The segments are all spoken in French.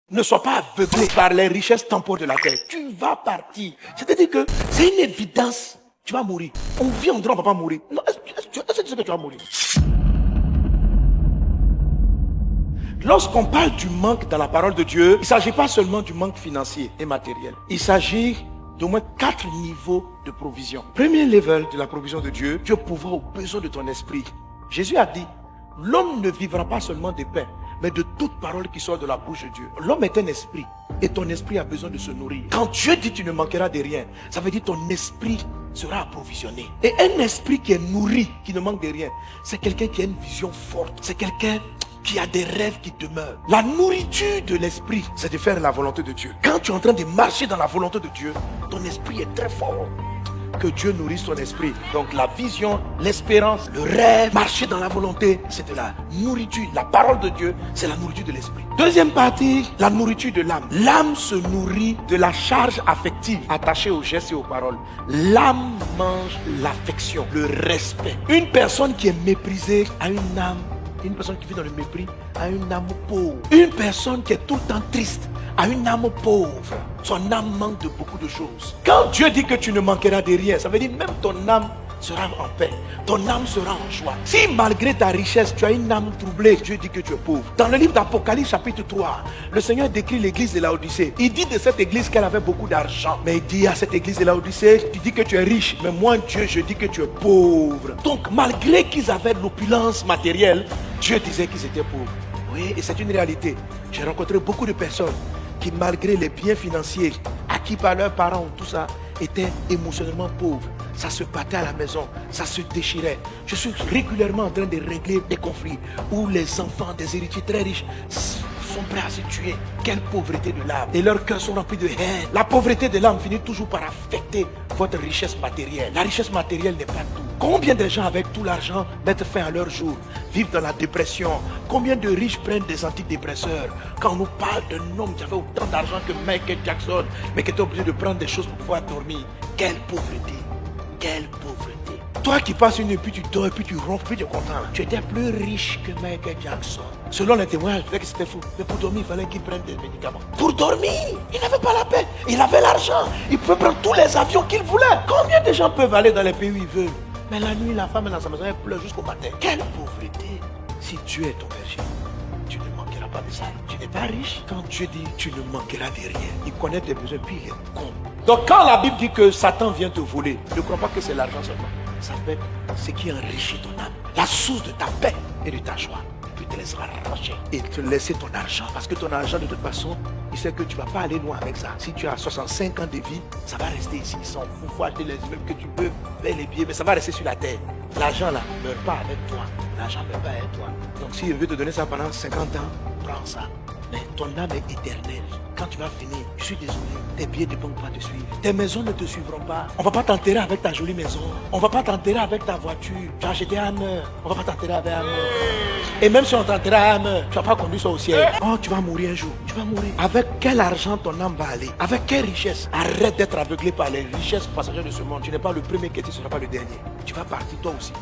Ne sois pas aveuglé par les richesses temporaires de la terre. Tu vas partir. C'est-à-dire que c'est une évidence. Tu vas mourir. On vit, on dirait on ne va pas mourir. Non, est-ce que tu sais que tu vas mourir? Lorsqu'on parle du manque dans la parole de Dieu, il ne s'agit pas seulement du manque financier et matériel. Il s'agit d'au moins 4 niveaux de provision. Premier level de la provision de Dieu, Dieu pourvoit aux besoins de ton esprit. Jésus a dit, l'homme ne vivra pas seulement de pain, mais de toute parole qui sort de la bouche de Dieu. L'homme est un esprit et ton esprit a besoin de se nourrir. Quand Dieu dit tu ne manqueras de rien, ça veut dire ton esprit sera approvisionné. Et un esprit qui est nourri, qui ne manque de rien, c'est quelqu'un qui a une vision forte. C'est quelqu'un qui a des rêves qui demeurent. La nourriture de l'esprit, c'est de faire la volonté de Dieu. Quand tu es en train de marcher dans la volonté de Dieu, ton esprit est très fort. Que Dieu nourrisse ton esprit. Donc la vision, l'espérance, le rêve, marcher dans la volonté, c'est de la nourriture. La parole de Dieu, c'est la nourriture de l'esprit. Deuxième partie, la nourriture de l'âme. L'âme se nourrit de la charge affective attachée aux gestes et aux paroles. L'âme mange l'affection, le respect. Une personne qui est méprisée a une âme. Une personne qui vit dans le mépris a une âme pauvre. Une personne qui est tout le temps triste a une âme pauvre. Son âme manque de beaucoup de choses. Quand Dieu dit que tu ne manqueras de rien, ça veut dire même ton âme sera en paix. Ton âme sera en joie. Si malgré ta richesse, tu as une âme troublée, Dieu dit que tu es pauvre. Dans le livre d'Apocalypse chapitre 3, le Seigneur décrit l'église de Laodicée. Il dit de cette église qu'elle avait beaucoup d'argent. Mais il dit à cette église de Laodicée, tu dis que tu es riche, mais moi Dieu, je dis que tu es pauvre. Donc malgré qu'ils avaient de l'opulence matérielle, Dieu disait qu'ils étaient pauvres. Oui, et c'est une réalité. J'ai rencontré beaucoup de personnes qui, malgré les biens financiers acquis par leurs parents ou tout ça, étaient émotionnellement pauvres. Ça se battait à la maison, ça se déchirait. Je suis régulièrement en train de régler des conflits où les enfants des héritiers très riches sont prêts à se tuer. Quelle pauvreté de l'âme. Et leurs cœurs sont remplis de haine. La pauvreté de l'âme finit toujours par affecter votre richesse matérielle. La richesse matérielle n'est pas tout. Combien de gens avec tout l'argent mettent fin à leur jour, vivent dans la dépression? Combien de riches prennent des antidépresseurs? Quand on nous parle d'un homme qui avait autant d'argent que Michael Jackson, mais qui était obligé de prendre des choses pour pouvoir dormir. Quelle pauvreté! Quelle pauvreté! Toi qui passes une nuit, puis tu dors, puis tu ronfles, puis tu es content. Tu étais plus riche que Michael Jackson. Selon les témoignages, je disais que c'était fou. Mais pour dormir, il fallait qu'il prenne des médicaments. Pour dormir, il n'avait pas la paix. Il avait l'argent. Il pouvait prendre tous les avions qu'il voulait. Combien de gens peuvent aller dans les pays où ils veulent? Mais la nuit, la femme est dans sa maison, elle pleure jusqu'au matin. Quelle pauvreté! Si Dieu est ton berger, tu ne manqueras pas de ça. Tu n'es pas riche. Quand Dieu dit tu ne manqueras de rien, il connaît tes besoins, puis il est con. Donc quand la Bible dit que Satan vient te voler, ne crois pas que c'est l'argent seulement. Ça peut être ce qui enrichit ton âme, la source de ta paix et de ta joie. Puis te laissera arracher et te laisser ton argent. Parce que ton argent, de toute façon, il sait que tu ne vas pas aller loin avec ça. Si tu as 65 ans de vie, ça va rester ici. Ils s'en foutent. Il faut acheter les immeubles que tu veux, faire les billets, mais ça va rester sur la terre. L'argent là ne meurt pas avec toi. L'argent ne meurt pas avec toi. Donc s'il veut te donner ça pendant 50 ans, prends ça. Mais ton âme est éternelle. Quand tu vas finir, je suis désolé, tes billets ne vont pas te suivre. Tes maisons ne te suivront pas. On ne va pas t'enterrer avec ta jolie maison. On ne va pas t'enterrer avec ta voiture. Tu as acheté un Hammer. On ne va pas t'enterrer avec un Hammer. Et même si on t'enterre à un Hammer, tu ne vas pas conduire ça au ciel. Oh, tu vas mourir un jour. Tu vas mourir. Avec quel argent ton âme va aller? Avec quelle richesse? Arrête d'être aveuglé par les richesses passagères de ce monde. Tu n'es pas le premier qui est, tu ne seras pas le dernier. Tu vas partir toi aussi.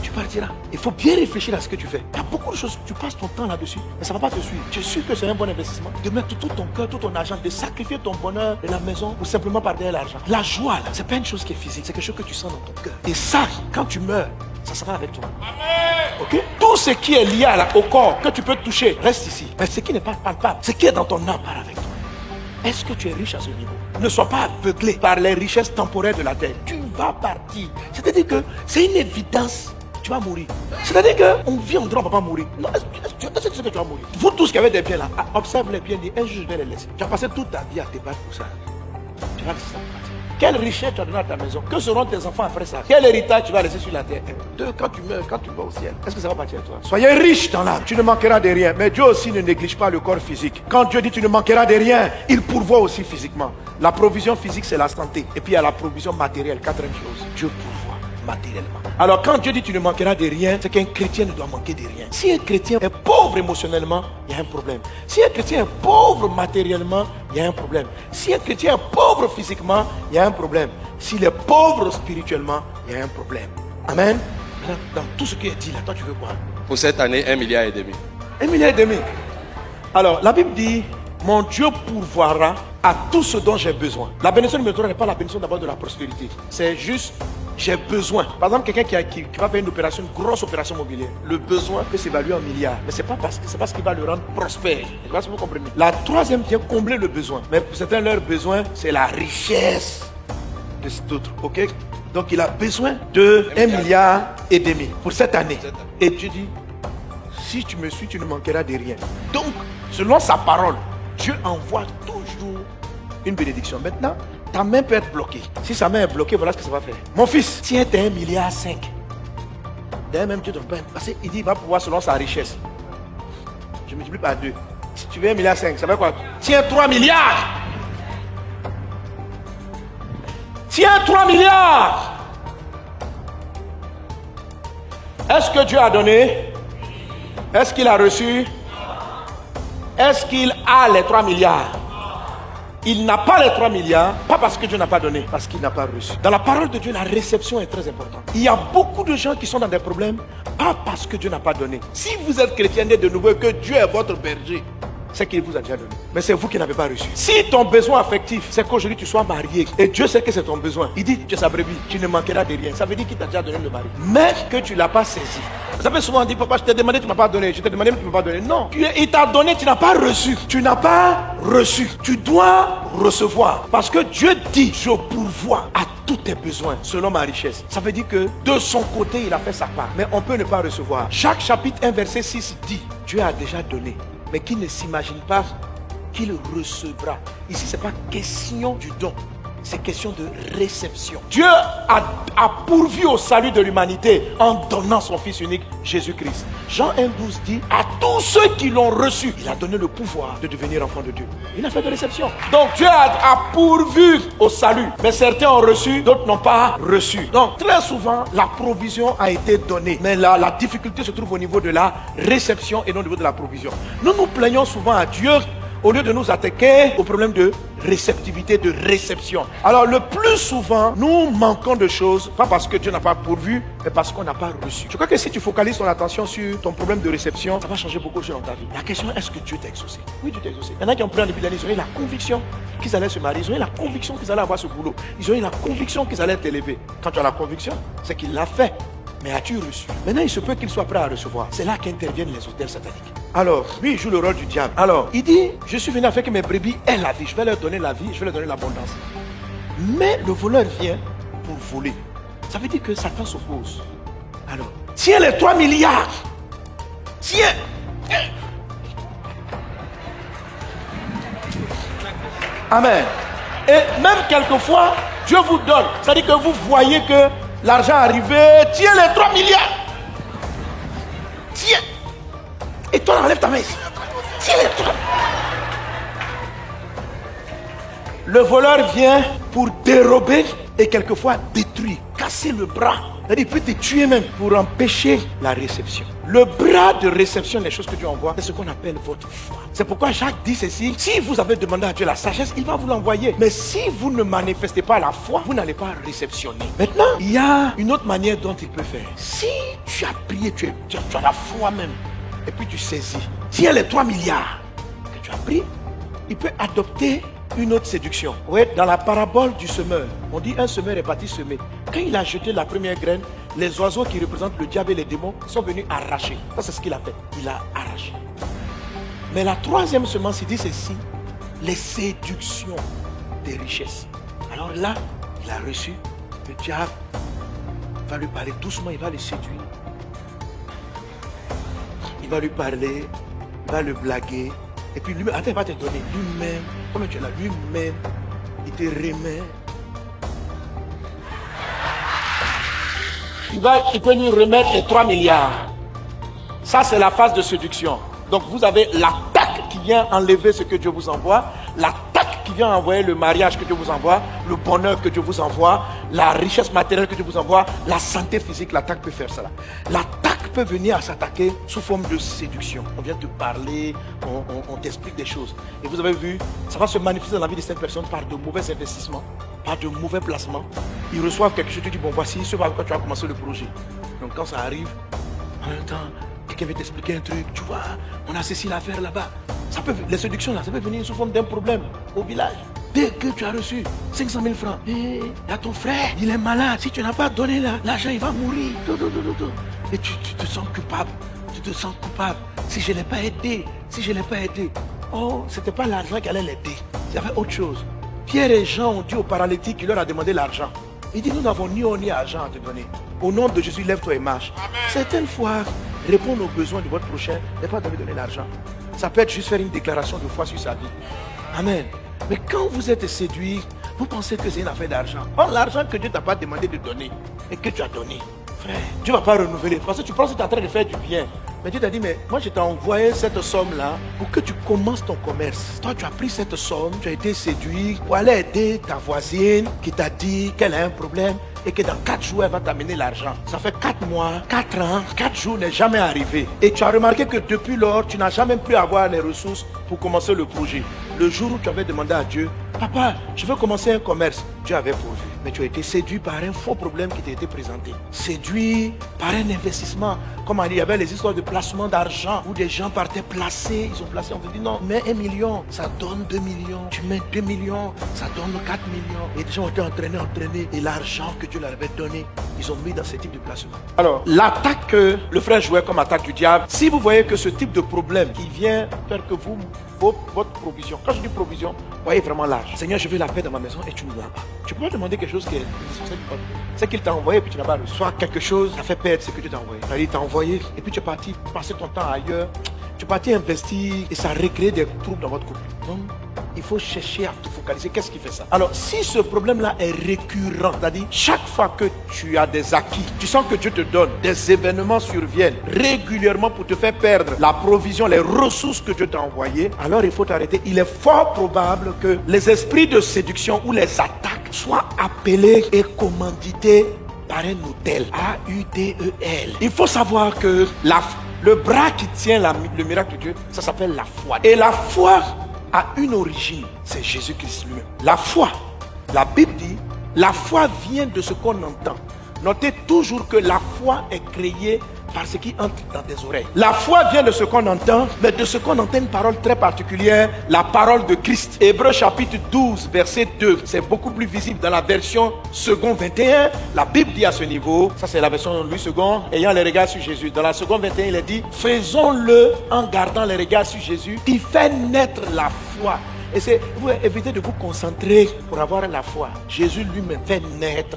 Tu partiras. Il faut bien réfléchir à ce que tu fais. Il y a beaucoup de choses, tu passes ton temps là-dessus, mais ça ne va pas te suivre. Tu es sûr que c'est un bon investissement de mettre tout ton cœur, tout ton argent, de sacrifier ton bonheur de la maison ou simplement par derrière l'argent. La joie, là, c'est pas une chose qui est physique, c'est quelque chose que tu sens dans ton cœur. Et ça, quand tu meurs, ça sera avec toi. Ok? Tout ce qui est lié au corps, que tu peux toucher, reste ici. Mais ce qui n'est pas palpable, ce qui est dans ton âme, part avec toi. Est-ce que tu es riche à ce niveau? Ne sois pas aveuglé par les richesses temporaires de la terre. Tu vas partir. C'est-à-dire que c'est une évidence. Tu vas mourir. C'est-à-dire qu'on vit, on dirait on ne va pas mourir. Non, est-ce que tu sais que tu vas mourir? Vous tous qui avez des biens là, observe les biens, dis un jour je vais les laisser. Tu as passé toute ta vie à te battre pour ça. Tu vas laisser ça partir. Quelle richesse tu as donné à ta maison? Que seront tes enfants après ça? Quel héritage tu vas laisser sur la terre? Deux, quand tu meurs, quand tu vas au ciel, est-ce que ça va partir à toi? Soyez riche dans l'âme, tu ne manqueras de rien. Mais Dieu aussi ne néglige pas le corps physique. Quand Dieu dit tu ne manqueras de rien, il pourvoit aussi physiquement. La provision physique, c'est la santé. Et puis il y a la provision matérielle, quatrième chose. Dieu pourvoit matériellement. Alors quand Dieu dit tu ne manqueras de rien, c'est qu'un chrétien ne doit manquer de rien. Si un chrétien est pauvre émotionnellement, il y a un problème. Si un chrétien est pauvre matériellement, il y a un problème. Si un chrétien est pauvre physiquement, il y a un problème. S'il est pauvre spirituellement, il y a un problème. Amen. Maintenant, dans tout ce qui est dit là, toi tu veux quoi? Pour cette année, 1,5 milliard. 1,5 milliard. Alors la Bible dit mon Dieu pourvoira à tout ce dont j'ai besoin. La bénédiction numéro 3 n'est pas la bénédiction d'abord de la prospérité. C'est juste, j'ai besoin. Par exemple, quelqu'un qui va faire une opération, une grosse opération immobilière, le besoin peut s'évaluer en milliards. Mais c'est pas parce qu'il va le rendre prospère. Je sais pas si vous comprenez. La troisième vient combler le besoin. Mais pour certains, leur besoin, c'est la richesse de d'autres. Ok? Donc il a besoin de 1,5 milliard pour cette année. Et Dieu dit, si tu me suis, tu ne manqueras de rien. Donc, selon sa parole, Dieu envoie toujours une bénédiction. Maintenant, ta main peut être bloquée. Si sa main est bloquée, voilà ce que ça va faire. Mon fils, tiens tes 1,5 milliard. D'ailleurs, même Dieu te donne. Parce qu'il dit, il va pouvoir selon sa richesse. Je multiplie par 2. Si tu veux 1,5 milliard, ça veut quoi? Tiens 3 milliards. Tiens 3 milliards. Est-ce que Dieu a donné? Est-ce qu'il a reçu? Est-ce qu'il a les 3 milliards? Il n'a pas les 3 milliards, pas parce que Dieu n'a pas donné, parce qu'il n'a pas reçu. Dans la parole de Dieu, la réception est très importante. Il y a beaucoup de gens qui sont dans des problèmes, pas parce que Dieu n'a pas donné. Si vous êtes chrétien né de nouveau et que Dieu est votre berger, c'est qu'il vous a déjà donné. Mais c'est vous qui n'avez pas reçu. Si ton besoin affectif, c'est qu'aujourd'hui tu sois marié, et Dieu sait que c'est ton besoin, il dit, tu es sa brebis, tu ne manqueras de rien. Ça veut dire qu'il t'a déjà donné le mari. Mais que tu ne l'as pas saisi. Vous avez souvent dit, papa, je t'ai demandé, tu ne m'as pas donné. Je t'ai demandé, mais tu ne m'as pas donné. Non. Il t'a donné, tu n'as pas reçu. Tu n'as pas reçu. Tu dois recevoir. Parce que Dieu dit, je pourvois à tous tes besoins selon ma richesse. Ça veut dire que de son côté, il a fait sa part. Mais on peut ne pas recevoir. Jacques chapitre 1, verset 6 dit, Dieu a déjà donné. Mais qui ne s'imagine pas qu'il recevra. Ici, ce n'est pas question du don. C'est question de réception. Dieu a pourvu au salut de l'humanité en donnant son Fils unique, Jésus-Christ. Jean 1,12 dit, à tous ceux qui l'ont reçu, il a donné le pouvoir de devenir enfant de Dieu. Il a fait de réception. Donc Dieu a pourvu au salut. Mais certains ont reçu, d'autres n'ont pas reçu. Donc très souvent, la provision a été donnée. Mais la difficulté se trouve au niveau de la réception et non au niveau de la provision. Nous nous plaignons souvent à Dieu au lieu de nous attaquer au problème de réceptivité, de réception. Alors le plus souvent, nous manquons de choses, pas parce que Dieu n'a pas pourvu, mais parce qu'on n'a pas reçu. Je crois que si tu focalises ton attention sur ton problème de réception, ça va changer beaucoup de choses dans ta vie. La question est, est-ce que Dieu t'a exaucé? Oui, Dieu t'a exaucé. Il y en a qui ont pris en début d'année, ils ont eu la conviction qu'ils allaient se marier, ils ont eu la conviction qu'ils allaient avoir ce boulot, ils ont eu la conviction qu'ils allaient être élevés. Quand tu as la conviction, c'est qu'il l'a fait. Mais as-tu reçu? Maintenant, il se peut qu'il soit prêt à recevoir. C'est là qu'interviennent les autels sataniques. Alors, lui, il joue le rôle du diable. Alors, il dit, je suis venu afin que mes brebis aient la vie. Je vais leur donner la vie, je vais leur donner l'abondance. Mais le voleur vient pour voler. Ça veut dire que Satan s'oppose. Alors, tiens les 3 milliards. Tiens. Amen. Et même quelquefois, Dieu vous donne. C'est-à-dire que vous voyez que l'argent arrivé, tiens les 3 milliards. Tiens. Et toi, enlève ta main ici. Tiens les 3. Le voleur vient pour dérober et quelquefois détruire, casser le bras. C'est-à-dire, il peut te tuer même pour empêcher la réception. Le bras de réception des choses que Dieu envoie, c'est ce qu'on appelle votre foi. C'est pourquoi Jacques dit ceci, si vous avez demandé à Dieu la sagesse, il va vous l'envoyer. Mais si vous ne manifestez pas la foi, vous n'allez pas réceptionner. Maintenant, il y a une autre manière dont il peut faire. Si tu as prié, tu as la foi même, et puis tu saisis, s'il y a les 3 milliards que tu as pris, il peut adopter une autre séduction. Oui, dans la parabole du semeur, on dit un semeur est parti semer. Quand il a jeté la première graine, les oiseaux qui représentent le diable et les démons sont venus arracher. Ça, c'est ce qu'il a fait. Il a arraché. Mais la troisième semence, il dit ceci, les séductions des richesses. Alors là, il a reçu, le diable va lui parler doucement, il va le séduire. Il va lui parler, il va le blaguer. Et puis lui-même, attends, il va te donner lui-même, comme tu es là, lui-même, il te remet. Il peut lui remettre les 3 milliards. Ça, c'est la phase de séduction. Donc, vous avez l'attaque qui vient enlever ce que Dieu vous envoie, l'attaque qui vient envoyer le mariage que Dieu vous envoie, le bonheur que Dieu vous envoie, la richesse matérielle que Dieu vous envoie, la santé physique, l'attaque peut faire cela. L'attaque peut venir à s'attaquer sous forme de séduction. On vient te parler, on t'explique des choses. Et vous avez vu, ça va se manifester dans la vie de cette personne par de mauvais investissements, par de mauvais placements. Ils reçoivent quelque chose, tu dis, bon, voici ce par quoi tu as commencé le projet. Donc quand ça arrive, en même temps, quelqu'un veut t'expliquer un truc, tu vois, on a ceci à faire là-bas. Les séductions là, ça peut venir sous forme d'un problème au village. Dès que tu as reçu 500 000 francs, il y a ton frère, il est malade. Si tu n'as pas donné l'argent, il va mourir. Et tu te sens coupable. Tu te sens coupable. Si je ne l'ai pas aidé, Oh, ce n'était pas l'argent qui allait l'aider. Il y avait autre chose. Pierre et Jean ont dit au paralytique qu'il leur a demandé l'argent. Il dit, nous n'avons ni eau ni argent à te donner. Au nom de Jésus, lève-toi et marche. Amen. Certaines fois, répondre aux besoins de votre prochain n'est pas de lui donner l'argent. Ça peut être juste faire une déclaration de foi sur sa vie. Amen. Mais quand vous êtes séduit, vous pensez que c'est une affaire d'argent. Or, l'argent que Dieu ne t'a pas demandé de donner et que tu as donné, frère, Dieu ne va pas renouveler. Parce que tu penses que tu es en train de faire du bien. Mais Dieu t'a dit, mais moi je t'ai envoyé cette somme-là pour que tu commences ton commerce. Toi, tu as pris cette somme, tu as été séduit pour aller aider ta voisine qui t'a dit qu'elle a un problème et que dans 4 jours, elle va t'amener l'argent. Ça fait 4 mois, 4 ans, 4 jours n'est jamais arrivé. Et tu as remarqué que depuis lors, tu n'as jamais pu avoir les ressources pour commencer le projet. Le jour où tu avais demandé à Dieu, papa, je veux commencer un commerce, Dieu avait pourvu. Mais tu as été séduit par un faux problème qui t'a été présenté. Séduit par un investissement. Comme il y avait les histoires de placement d'argent où des gens partaient placer. Ils ont placé, on te dit non, mets 1 million, ça donne 2 millions. Tu mets 2 millions, ça donne 4 millions. Et des gens ont été entraînés. Et l'argent que Dieu leur avait donné, ils ont mis dans ce type de placement. Alors, l'attaque que le frère jouait comme attaque du diable, si vous voyez que ce type de problème qui vient faire que votre provision, quand je dis provision, voyez vraiment large. Seigneur, je veux la paix dans ma maison et tu ne l'as pas. Tu peux demander quelque chose qui est c'est qu'il t'a envoyé et puis tu n'as pas reçu. Soit quelque chose t'a fait perdre ce que Dieu t'a envoyé. C'est-à-dire, il t'a envoyé et puis tu es parti passer ton temps ailleurs. Tu es parti investir et ça recrée des troubles dans votre couple. Donc, il faut chercher à te focaliser. Qu'est-ce qui fait ça? Alors, si ce problème-là est récurrent, c'est-à-dire chaque fois que tu as des acquis, tu sens que Dieu te donne, des événements surviennent régulièrement pour te faire perdre la provision, les ressources que Dieu t'a envoyées, alors il faut t'arrêter. Il est fort probable que les esprits de séduction ou les attaques soient appelés et commandités par un autel. A-U-D-E-L. Il faut savoir que le bras qui tient le miracle de Dieu, ça s'appelle la foi. Et la foi a une origine, c'est Jésus-Christ lui-même. La foi, la Bible dit, la foi vient de ce qu'on entend. Notez toujours que la foi est créée par ce qui entre dans tes oreilles. La foi vient de ce qu'on entend, mais de ce qu'on entend une parole très particulière, la parole de Christ. Hébreux chapitre 12, verset 2, c'est beaucoup plus visible dans la version second 21. La Bible dit à ce niveau, ça c'est la version Louis II, ayant les regards sur Jésus. Dans la seconde 21, il est dit, faisons-le en gardant les regards sur Jésus, qui fait naître la foi. Et c'est, vous évitez de vous concentrer pour avoir la foi. Jésus lui-même fait naître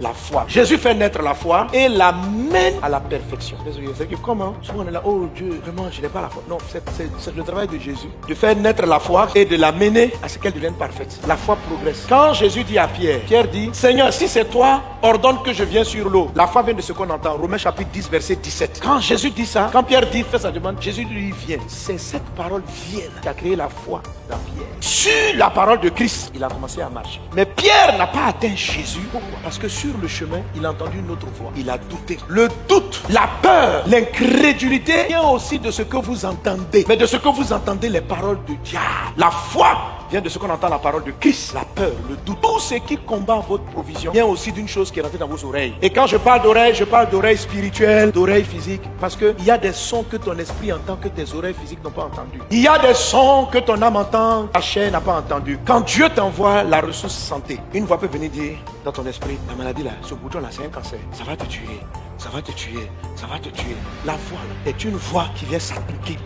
la foi. Jésus fait naître la foi et la mène à la perfection. C'est que comment? Souvent on est là, oh Dieu, vraiment je n'ai pas la foi. Non, c'est le travail de Jésus. De faire naître la foi et de la mener à ce qu'elle devienne parfaite. La foi progresse. Quand Jésus dit à Pierre, Pierre dit, Seigneur, si c'est toi, ordonne que je vienne sur l'eau. La foi vient de ce qu'on entend. Romains chapitre 10, verset 17. Quand Jésus dit ça, quand Pierre dit, fait sa demande, Jésus lui vient. C'est cette parole vienne qui a créé la foi dans Pierre. Sur la parole de Christ, il a commencé à marcher. Mais Pierre n'a pas atteint Jésus. Pourquoi? Parce que sur le chemin, il a entendu une autre voix. Il a douté. Le doute, la peur, l'incrédulité vient aussi de ce que vous entendez. Mais de ce que vous entendez, les paroles du diable. La foi vient de ce qu'on entend, la parole de Christ. La peur, le doute. Tout ce qui combat votre provision vient aussi d'une chose qui est rentrée dans vos oreilles. Et quand je parle d'oreilles, je parle d'oreilles spirituelles, d'oreilles physiques. Parce qu'il y a des sons que ton esprit entend que tes oreilles physiques n'ont pas entendus. Il y a des sons que ton âme entend, ta chair n'a pas entendu. Quand Dieu t'envoie la ressource santé, une voix peut venir dire dans ton esprit, la maladie là, ce bouton là, c'est un cancer. Ça va te tuer, ça va te tuer, ça va te tuer. La voix là, est une voix qui vient s'appliquer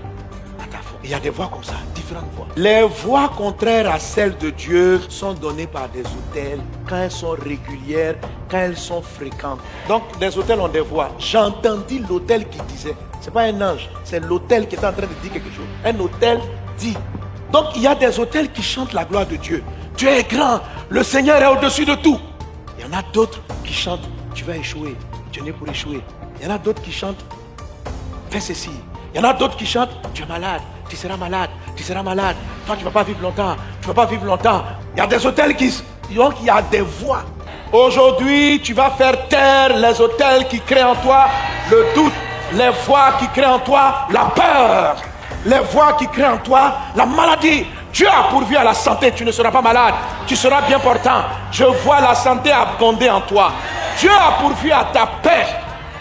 à ta foi. Il y a des voix comme ça, différentes voix. Les voix contraires à celles de Dieu sont données par des autels quand elles sont régulières, quand elles sont fréquentes. Donc les autels ont des voix. J'entendis l'autel qui disait, c'est pas un ange, c'est l'autel qui est en train de dire quelque chose. Un autel dit. Donc il y a des autels qui chantent la gloire de Dieu. Dieu est grand, le Seigneur est au-dessus de tout. Il y en a d'autres qui chantent, tu vas échouer, tu es né pour échouer. Il y en a d'autres qui chantent, fais ceci. Il y en a d'autres qui chantent, tu es malade, tu seras malade, tu seras malade. Toi, tu ne vas pas vivre longtemps, tu ne vas pas vivre longtemps. Il y a des autels donc il y a des voix. Aujourd'hui, tu vas faire taire les autels qui créent en toi le doute, les voix qui créent en toi la peur, les voix qui créent en toi la maladie. Dieu a pourvu à la santé, tu ne seras pas malade, tu seras bien portant. Je vois la santé abonder en toi. Dieu a pourvu à ta paix.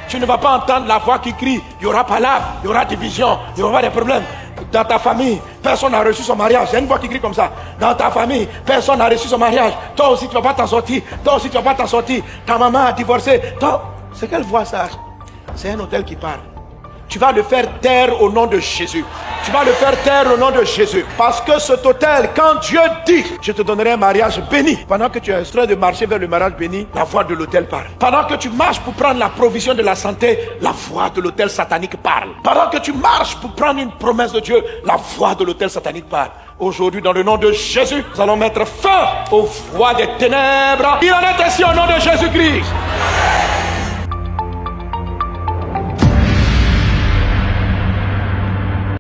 Tu ne vas pas entendre la voix qui crie, il y aura palabre, il y aura division, il y aura des problèmes. Dans ta famille, personne n'a reçu son mariage. Il y a une voix qui crie comme ça. Dans ta famille, personne n'a reçu son mariage. Toi aussi, tu ne vas pas t'en sortir. Toi aussi, tu ne vas pas t'en sortir. Ta maman a divorcé. C'est quelle voix ça? C'est un hôtel qui parle. Tu vas le faire taire au nom de Jésus. Tu vas le faire taire au nom de Jésus. Parce que cet hôtel, quand Dieu dit, je te donnerai un mariage béni. Pendant que tu es en train de marcher vers le mariage béni, la voix de l'hôtel parle. Pendant que tu marches pour prendre la provision de la santé, la voix de l'hôtel satanique parle. Pendant que tu marches pour prendre une promesse de Dieu, la voix de l'hôtel satanique parle. Aujourd'hui, dans le nom de Jésus, nous allons mettre fin aux voix des ténèbres. Il en est ainsi au nom de Jésus-Christ.